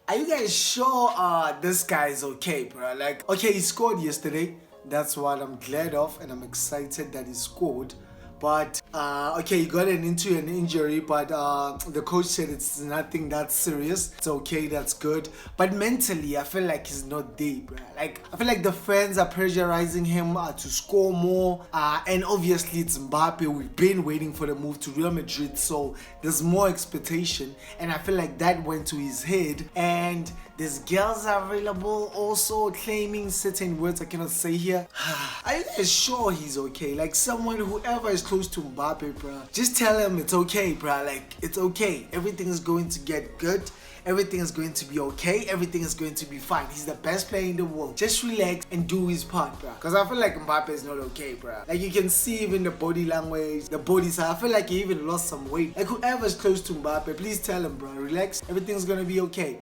Are you guys sure this guy is okay, bro? Like, okay, he scored yesterday. That's what I'm glad of, and I'm excited that he scored. But okay, he got into an injury, but the coach said it's nothing that serious. It's okay, that's good. But mentally, I feel like he's not there, bro. Like, I feel like the fans are pressurizing him to score more, and obviously it's Mbappe. We've been waiting for the move to Real Madrid, so there's more expectation, and I feel like that went to his head. And there's girls available also claiming certain words I cannot say here. Are you guys sure he's okay? Like, someone, whoever is close to Mbappe, bro, just tell him it's okay, bro. Like, it's okay. Everything is going to get good. Everything is going to be okay. Everything is going to be fine. He's the best player in the world. Just relax and do his part, bro. Because I feel like Mbappe is not okay, bro. Like, you can see even the body language, the body side. I feel like he even lost some weight. Like, whoever's close to Mbappe, please tell him, bro, relax. Everything's gonna be okay.